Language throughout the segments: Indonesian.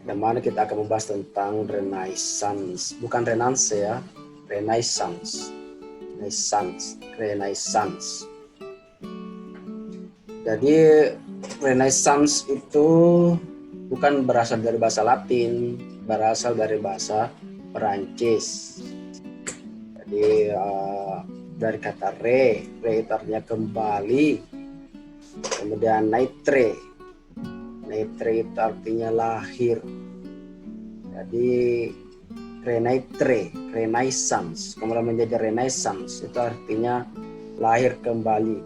yang mana kita akan membahas tentang Renaissance, bukan Renaissance ya, Renaissance, Renaissance. Jadi Renaissance itu bukan berasal dari bahasa Latin, berasal dari bahasa Perancis. Jadi dari kata re itu artinya kembali, kemudian naître itu artinya lahir. Jadi Renaissance, kemudian menjadi Renaissance itu artinya lahir kembali,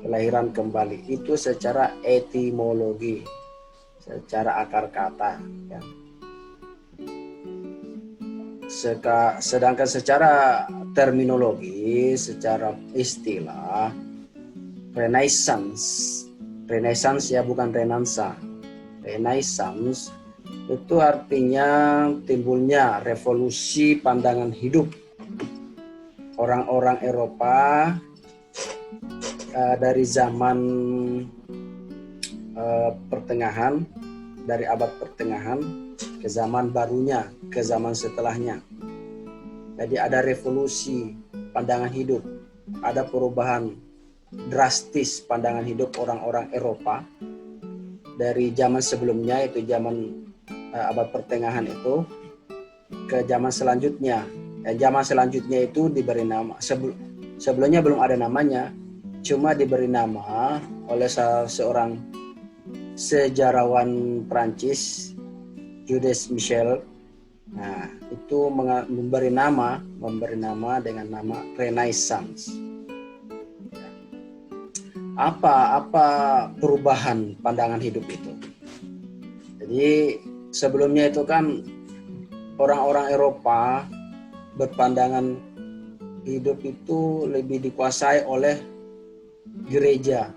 kelahiran kembali. Itu secara etimologi, secara akar kata ya. Sedangkan secara terminologi, secara istilah, Renaissance ya, bukan Renansa. Renaissance itu artinya timbulnya revolusi pandangan hidup orang-orang Eropa dari zaman pertengahan, dari abad pertengahan ke zaman barunya, ke zaman setelahnya. Jadi ada revolusi pandangan hidup, ada perubahan drastis pandangan hidup orang-orang Eropa dari zaman sebelumnya, itu zaman abad pertengahan itu, ke zaman selanjutnya. Zaman selanjutnya itu diberi nama, sebelumnya belum ada namanya, cuma diberi nama oleh seorang sejarawan Prancis, Jules Michel. Nah, itu memberi nama dengan nama Renaissance. Apa perubahan pandangan hidup itu? Jadi sebelumnya itu kan orang-orang Eropa berpandangan hidup itu lebih dikuasai oleh gereja.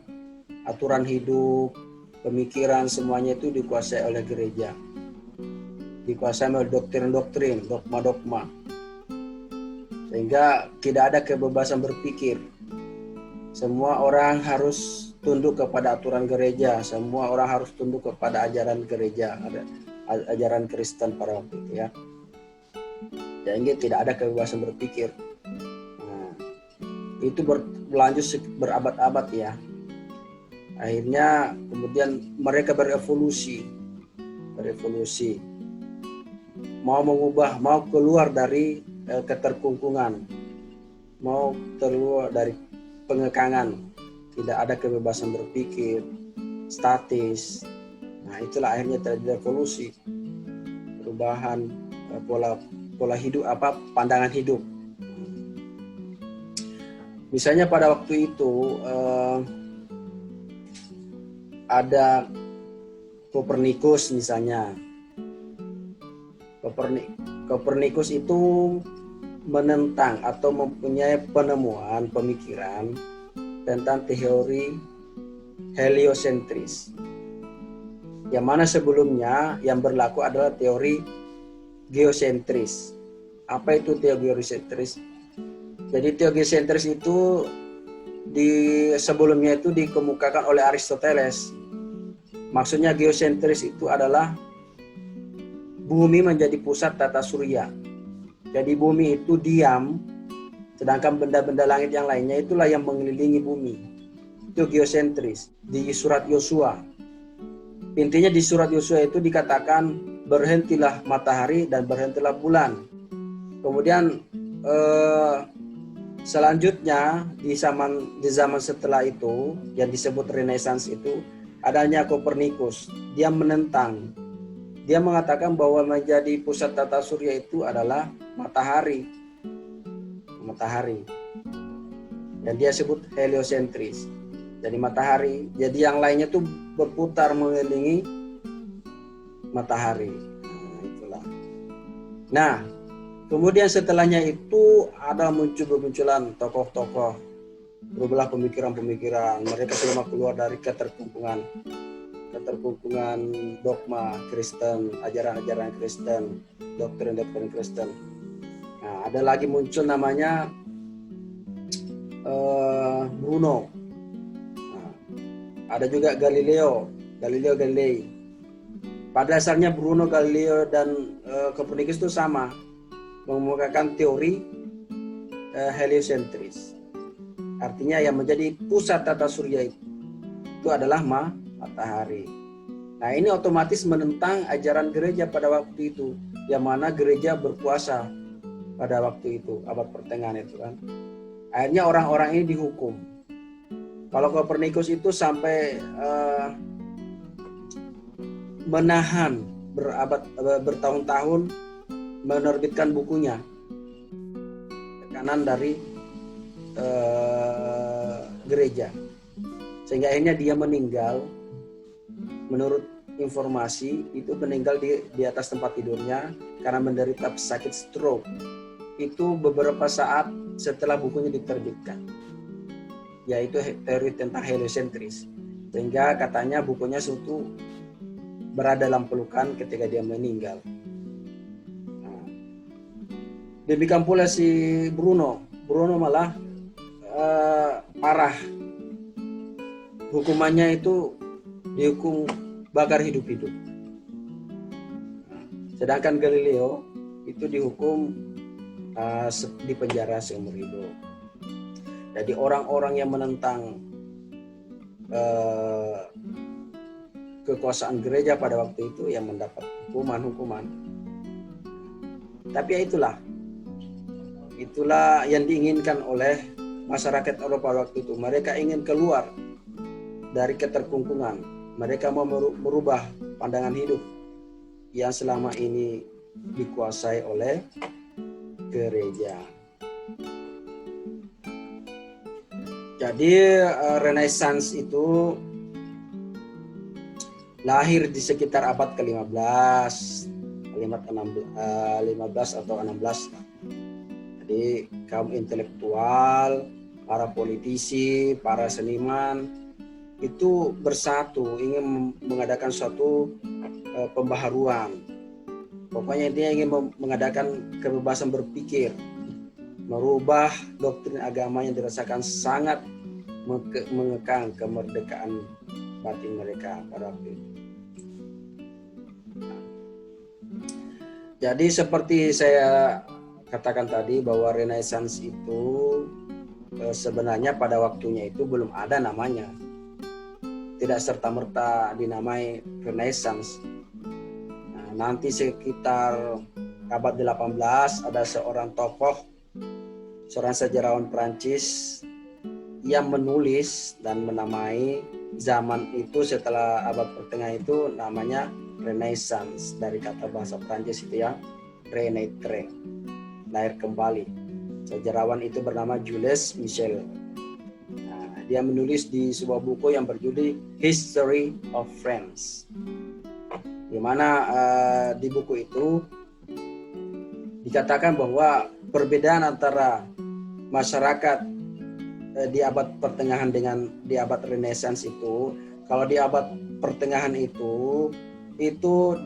Aturan hidup, pemikiran, semuanya itu dikuasai oleh gereja. Dikuasai oleh doktrin-doktrin, dogma-dogma. Sehingga tidak ada kebebasan berpikir. Semua orang harus tunduk kepada aturan gereja, semua orang harus tunduk kepada ajaran gereja, ajaran Kristen pada waktu itu ya. Jadi tidak ada kebebasan berpikir. Nah, itu berlanjut berabad-abad ya. Akhirnya kemudian mereka berevolusi, mau mengubah, mau keluar dari keterkungkungan, mau keluar dari pengekangan, tidak ada kebebasan berpikir, statis. Nah, itulah akhirnya terjadi revolusi, perubahan pola hidup, pandangan hidup. Misalnya pada waktu itu ada Kopernikus misalnya. Kopernikus itu menentang atau mempunyai penemuan pemikiran tentang teori heliosentris. Yang mana sebelumnya yang berlaku adalah teori geosentris. Apa itu teori geosentris? Jadi teori geosentris itu sebelumnya itu dikemukakan oleh Aristoteles. Maksudnya geosentris itu adalah bumi menjadi pusat tata surya. Jadi bumi itu diam, sedangkan benda-benda langit yang lainnya itulah yang mengelilingi bumi. Itu geosentris. Di surat Yosua, intinya di surat Yosua itu dikatakan berhentilah matahari dan berhentilah bulan. Kemudian selanjutnya di zaman setelah itu yang disebut Renaissance itu adanya Kopernikus. Dia menentang. Dia mengatakan bahwa menjadi pusat tata surya itu adalah matahari. Dan dia sebut heliosentris. Jadi matahari, jadi yang lainnya tuh berputar mengelilingi matahari. Nah, itulah. Nah, kemudian setelahnya itu ada munculan tokoh-tokoh, berubahlah pemikiran-pemikiran. Mereka semua keluar dari keterkungkungan dogma Kristen, ajaran-ajaran Kristen, doktrin-doktrin Kristen. Nah, ada lagi muncul namanya Bruno. Nah, ada juga Galileo Galilei. Pada dasarnya Bruno Galileo dan Copernicus itu sama, mengemukakan teori heliosentris. Artinya yang menjadi pusat tata surya itu adalah matahari. Nah, ini otomatis menentang ajaran gereja pada waktu itu, yang mana gereja berkuasa pada waktu itu, abad pertengahan itu kan. Akhirnya orang-orang ini dihukum. Kalau Copernicus itu sampai menahan bertahun-tahun menerbitkan bukunya, tekanan dari gereja, sehingga akhirnya dia meninggal. Menurut informasi itu meninggal di atas tempat tidurnya karena menderita sakit stroke. Itu beberapa saat setelah bukunya diterbitkan, yaitu teori tentang heliosentris. Sehingga katanya bukunya suatu berada dalam pelukan ketika dia meninggal. Nah, demikian pula si Bruno malah parah. Hukumannya itu dihukum bakar hidup-hidup. Sedangkan Galileo itu dihukum di penjara seumur hidup. Jadi orang-orang yang menentang kekuasaan gereja pada waktu itu yang mendapat hukuman. Tapi ya itulah yang diinginkan oleh masyarakat Eropa waktu itu. Mereka ingin keluar dari keterkungkungan. Mereka mau merubah pandangan hidup yang selama ini dikuasai oleh gereja. Jadi Renaissance itu lahir di sekitar abad ke-15, 15 atau 16. Jadi kaum intelektual, para politisi, para seniman itu bersatu ingin mengadakan suatu pembaharuan. Pokoknya intinya ingin mengadakan kebebasan berpikir, merubah doktrin agama yang dirasakan sangat mengekang kemerdekaan batin mereka pada waktu itu. Jadi seperti saya katakan tadi bahwa Renaissance itu sebenarnya pada waktunya itu belum ada namanya. Tidak serta-merta dinamai Renaissance. Nah, nanti sekitar abad 18 ada seorang tokoh, seorang sejarawan Prancis yang menulis dan menamai zaman itu setelah abad pertengahan itu namanya Renaissance, dari kata bahasa Prancis itu ya, renaître, lahir kembali. Sejarawan itu bernama Jules Michel. Dia menulis di sebuah buku yang berjudul History of France, di mana di buku itu dikatakan bahwa perbedaan antara masyarakat di abad pertengahan dengan di abad Renaissance itu, kalau di abad pertengahan itu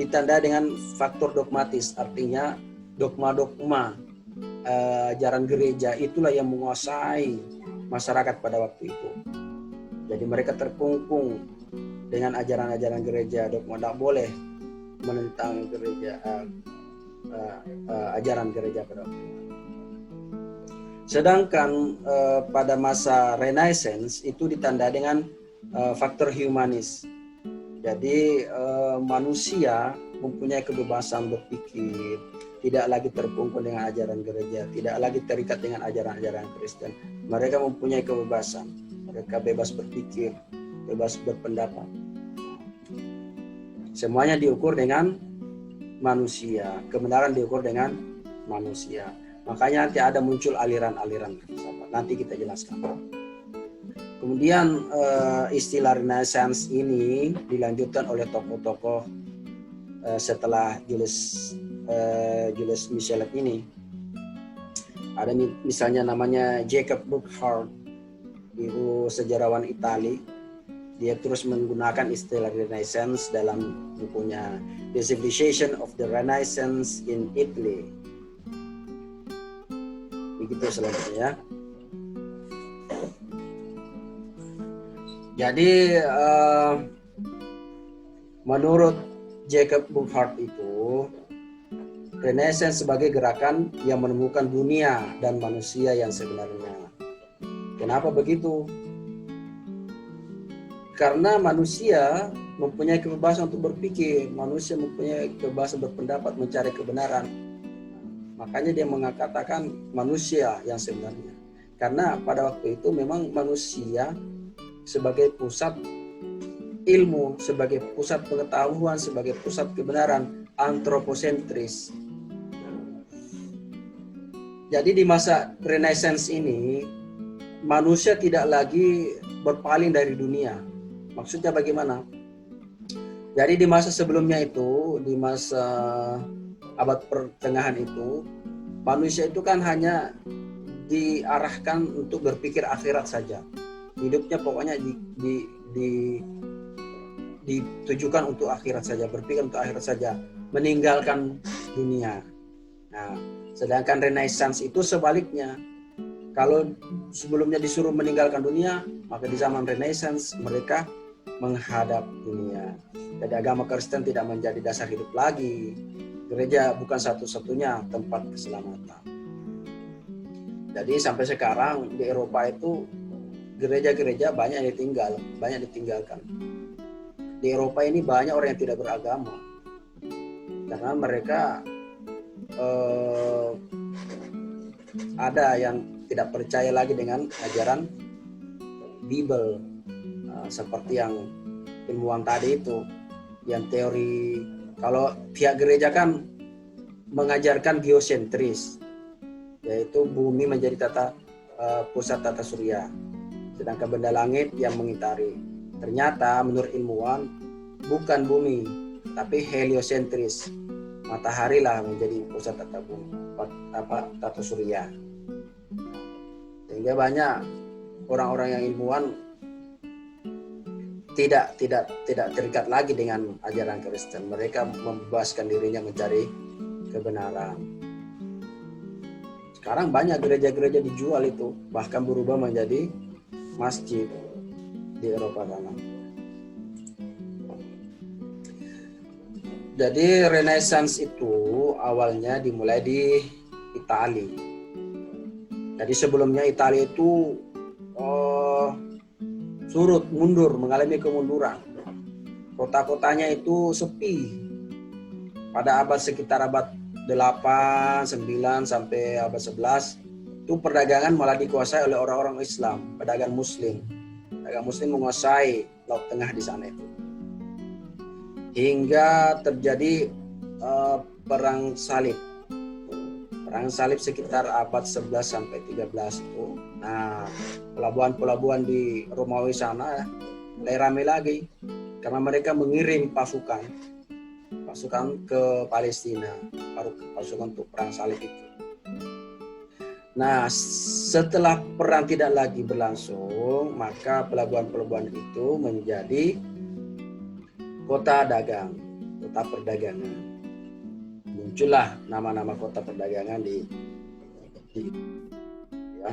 ditandai dengan faktor dogmatis, artinya dogma-dogma ajaran gereja itulah yang menguasai masyarakat pada waktu itu. Jadi mereka terkungkung dengan ajaran-ajaran gereja, dogma, tidak boleh menentang gereja, ajaran gereja pada waktu itu. Sedangkan pada masa Renaissance itu ditandai dengan faktor humanis. Jadi manusia mempunyai kebebasan berpikir, tidak lagi terkungkung dengan ajaran gereja, tidak lagi terikat dengan ajaran-ajaran Kristen. Mereka mempunyai kebebasan, mereka bebas berpikir, bebas berpendapat. Semuanya diukur dengan manusia, kebenaran diukur dengan manusia. Makanya nanti ada muncul aliran-aliran filsafat. Nanti kita jelaskan. Kemudian istilah Renaissance ini dilanjutkan oleh tokoh-tokoh setelah Jules Michelet ini. Ada misalnya namanya Jacob Burckhardt, itu sejarawan Itali. Dia terus menggunakan istilah Renaissance dalam bukunya The Civilization of the Renaissance in Italy. Begitu selanjutnya ya. Jadi menurut Jacob Burckhardt itu, Renaissance sebagai gerakan yang menemukan dunia dan manusia yang sebenarnya. Kenapa begitu? Karena manusia mempunyai kebebasan untuk berpikir, manusia mempunyai kebebasan berpendapat, mencari kebenaran. Makanya dia mengatakan manusia yang sebenarnya. Karena pada waktu itu memang manusia sebagai pusat ilmu, sebagai pusat pengetahuan, sebagai pusat kebenaran, antroposentris. Jadi di masa Renaissance ini, manusia tidak lagi berpaling dari dunia. Maksudnya bagaimana? Jadi di masa sebelumnya itu, di masa abad pertengahan itu, manusia itu kan hanya diarahkan untuk berpikir akhirat saja. Hidupnya pokoknya ditujukan untuk akhirat saja, berpikir untuk akhirat saja, meninggalkan dunia. Nah, sedangkan Renaissance itu sebaliknya. Kalau sebelumnya disuruh meninggalkan dunia, maka di zaman Renaissance mereka menghadap dunia. Jadi agama Kristen tidak menjadi dasar hidup lagi. Gereja bukan satu-satunya tempat keselamatan. Jadi sampai sekarang di Eropa itu gereja-gereja banyak ditinggalkan. Di Eropa ini banyak orang yang tidak beragama. Karena mereka ada yang tidak percaya lagi dengan ajaran Bible, seperti yang ilmuwan tadi itu, yang teori. Kalau pihak gereja kan mengajarkan geosentris, yaitu bumi menjadi pusat tata surya, sedangkan benda langit yang mengitari. Ternyata menurut ilmuwan bukan bumi, tapi heliosentris, matahari lah menjadi pusat tata surya. Sehingga banyak orang-orang yang ilmuwan tidak terikat lagi dengan ajaran Kristen. Mereka membebaskan dirinya mencari kebenaran. Sekarang banyak gereja-gereja dijual itu, bahkan berubah menjadi masjid di Eropa sana. Jadi Renaissance itu awalnya dimulai di Italia. Jadi sebelumnya Italia itu surut, mundur, mengalami kemunduran. Kota-kotanya itu sepi. Pada sekitar abad 8, 9 sampai abad 11 itu perdagangan malah dikuasai oleh orang-orang Islam, pedagang Muslim. Pedagang Muslim menguasai Laut Tengah di sana itu. Hingga terjadi perang salib. Perang salib sekitar abad 11 sampai 13 itu. Nah, pelabuhan-pelabuhan di Romawi sana mulai ramai lagi karena mereka mengirim pasukan ke Palestina, pasukan untuk perang salib itu. Nah, setelah perang tidak lagi berlangsung, maka pelabuhan-pelabuhan itu menjadi kota dagang, kota perdagangan. Muncullah nama-nama kota perdagangan di ya.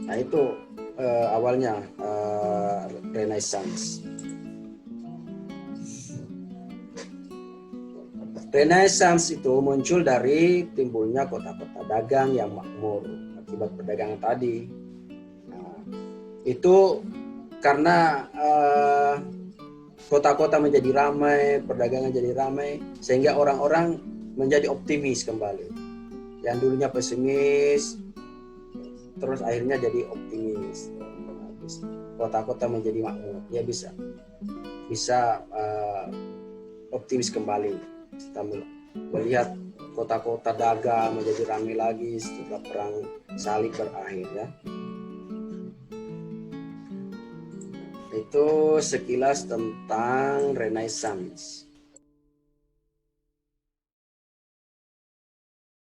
Nah itu awalnya Renaissance. Renaissance itu muncul dari timbulnya kota-kota dagang yang makmur akibat perdagangan tadi. Nah, itu karena kota-kota menjadi ramai, perdagangan jadi ramai, sehingga orang-orang menjadi optimis kembali. Yang dulunya pesimis, terus akhirnya jadi optimis. Kota-kota menjadi makmur, ya bisa optimis kembali. Kita melihat kota-kota dagang menjadi ramai lagi setelah perang salib berakhir, ya. Itu sekilas tentang Renaissance.